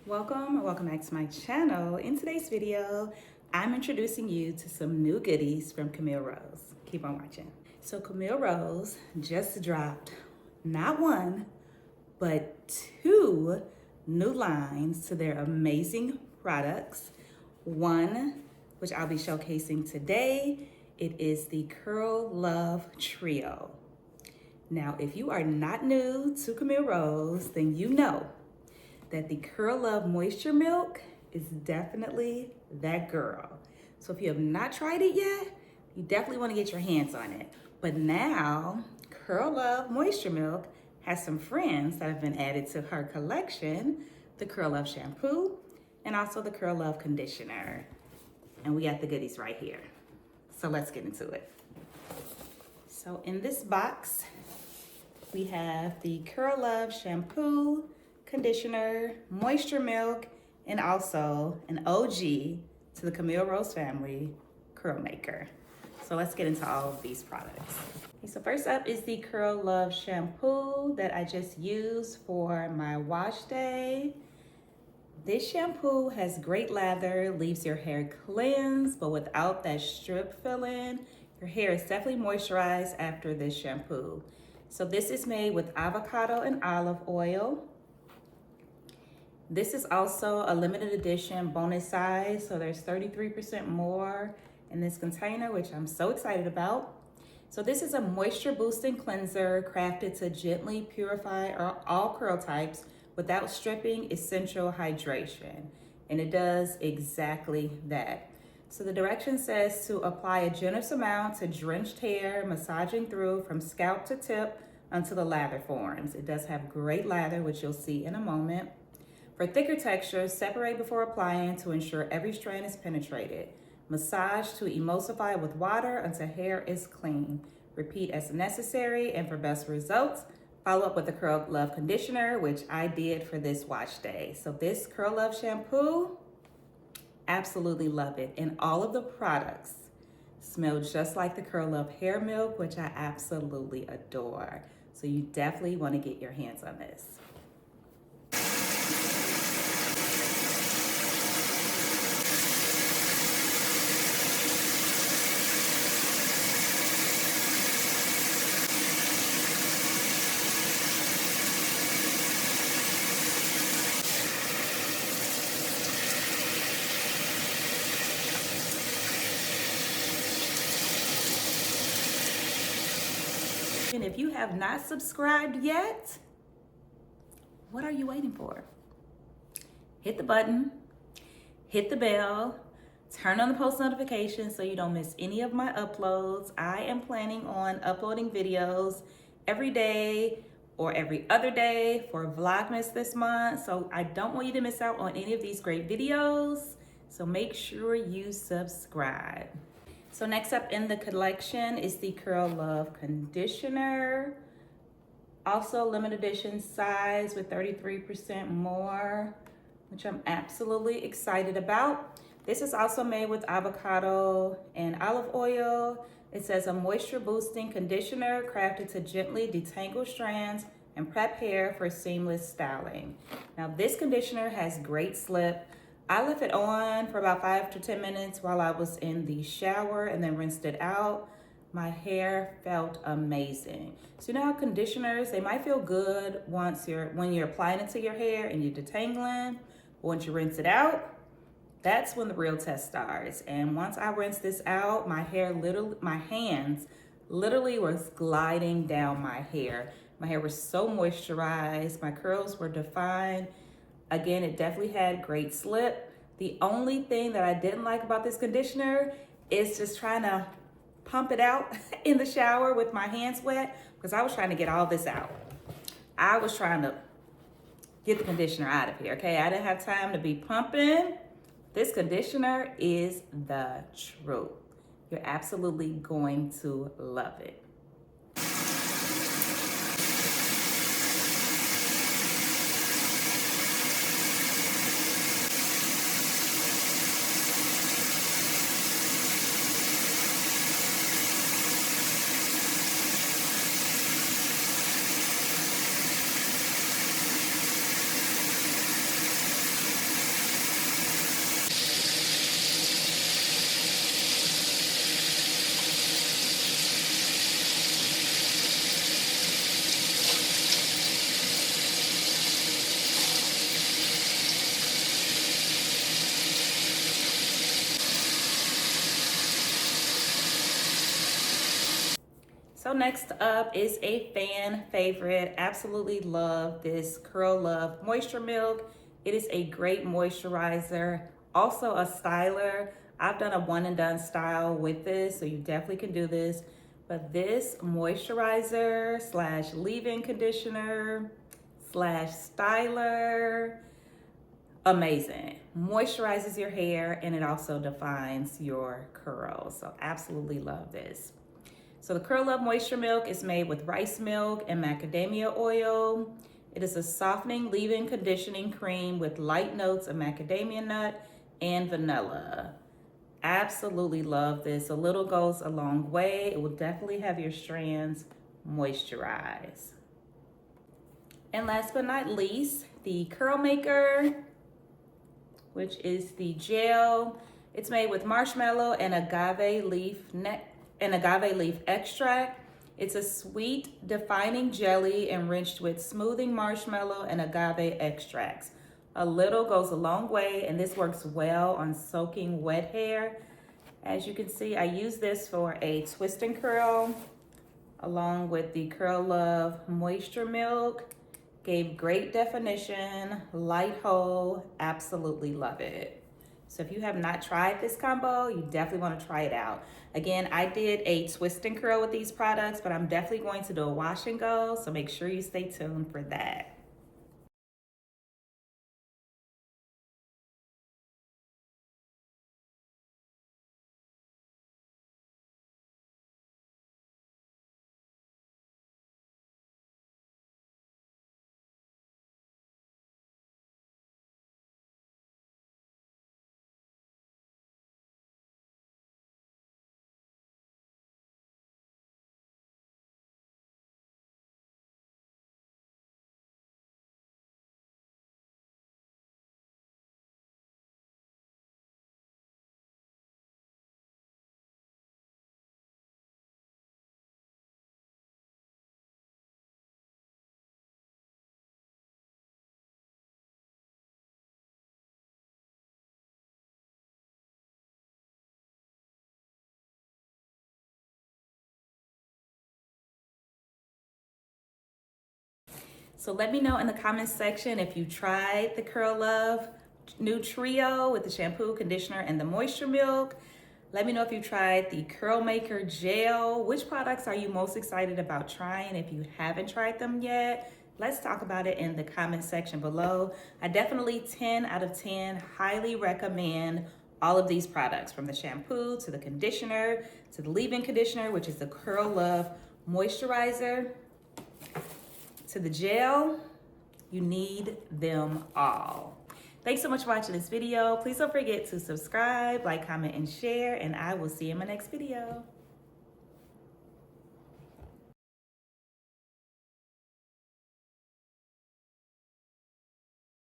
Welcome back to my channel. In today's video, I'm introducing you to some new goodies from Camille Rose. Keep on watching. So Camille Rose just dropped not one, but two new lines to their amazing products. One, which I'll be showcasing today, it is the Curl Love Trio. Now, if you are not new to Camille Rose, then you know that the Curl Love Moisture Milk is definitely that girl. So if you have not tried it yet, you definitely want to get your hands on it. But now, Curl Love Moisture Milk has some friends that have been added to her collection, the Curl Love Shampoo and also the Curl Love Conditioner. And we got the goodies right here. So let's get into it. So in this box, we have the Curl Love Shampoo, Conditioner, Moisture Milk, and also an OG to the Camille Rose family, Curl Maker. So let's get into all of these products. Okay, so first up is the Curl Love Shampoo that I just used for my wash day. This shampoo has great lather, leaves your hair cleansed, but without that strip fill-in. Your hair is definitely moisturized after this shampoo. So this is made with avocado and olive oil. This is also a limited edition bonus size, so there's 33% more in this container, which I'm so excited about. So this is a moisture boosting cleanser crafted to gently purify all curl types without stripping essential hydration. And it does exactly that. So the direction says to apply a generous amount to drenched hair, massaging through from scalp to tip until the lather forms. It does have great lather, which you'll see in a moment. For thicker textures, separate before applying to ensure every strand is penetrated. Massage to emulsify with water until hair is clean. Repeat as necessary, and for best results, follow up with the Curl Love Conditioner, which I did for this wash day. So this Curl Love shampoo, absolutely love it. And all of the products smell just like the Curl Love Hair Milk, which I absolutely adore. So you definitely want to get your hands on this. And if you have not subscribed yet, what are you waiting for? Hit the button, hit the bell, turn on the post notifications so you don't miss any of my uploads. I am planning on uploading videos every day or every other day for Vlogmas this month. So I don't want you to miss out on any of these great videos. So make sure you subscribe. So next up in the collection is the Curl Love Conditioner. Also limited edition size with 33% more, which I'm absolutely excited about. This is also made with avocado and olive oil. It says a moisture boosting conditioner crafted to gently detangle strands and prep hair for seamless styling. Now this conditioner has great slip. I left it on for about 5 to 10 minutes while I was in the shower and then rinsed it out. My hair felt amazing. So you know how conditioners, they might feel good when you're applying it to your hair and you're detangling. Once you rinse it out, that's when the real test starts. And once I rinsed this out, my hands literally was gliding down my hair. My hair was so moisturized. My curls were defined. Again, it definitely had great slip. The only thing that I didn't like about this conditioner is just trying to pump it out in the shower with my hands wet, because I was trying to get all this out. I was trying to get the conditioner out of here, okay? I didn't have time to be pumping. This conditioner is the truth. You're absolutely going to love it. So next up is a fan favorite. Absolutely love this Curl Love Moisture Milk. It is a great moisturizer, also a styler. I've done a one and done style with this, so you definitely can do this. But this moisturizer slash leave-in conditioner slash styler, amazing. Moisturizes your hair and it also defines your curls. So absolutely love this. So the Curl Love Moisture Milk is made with rice milk and macadamia oil. It is a softening leave-in conditioning cream with light notes of macadamia nut and vanilla. Absolutely love this. A little goes a long way. It will definitely have your strands moisturized. And last but not least, the Curl Maker, which is the gel. It's made with marshmallow and agave leaf extract. It's a sweet, defining jelly enriched with smoothing marshmallow and agave extracts. A little goes a long way, and this works well on soaking wet hair. As you can see, I use this for a twist and curl, along with the Curl Love Moisture Milk. Gave great definition, light hold, absolutely love it. So if you have not tried this combo, you definitely want to try it out. Again, I did a twist and curl with these products, but I'm definitely going to do a wash and go, so make sure you stay tuned for that. So let me know in the comments section if you tried the Curl Love new trio with the shampoo, conditioner, and the moisture milk. Let me know if you tried the Curl Maker gel. Which products are you most excited about trying if you haven't tried them yet? Let's talk about it in the comment section below. I definitely 10 out of 10 highly recommend all of these products, from the shampoo to the conditioner to the leave-in conditioner, which is the Curl Love moisturizer, to the gel. You need them all. Thanks so much for watching this video. Please don't forget to subscribe, like, comment, and share, and I will see you in my next video.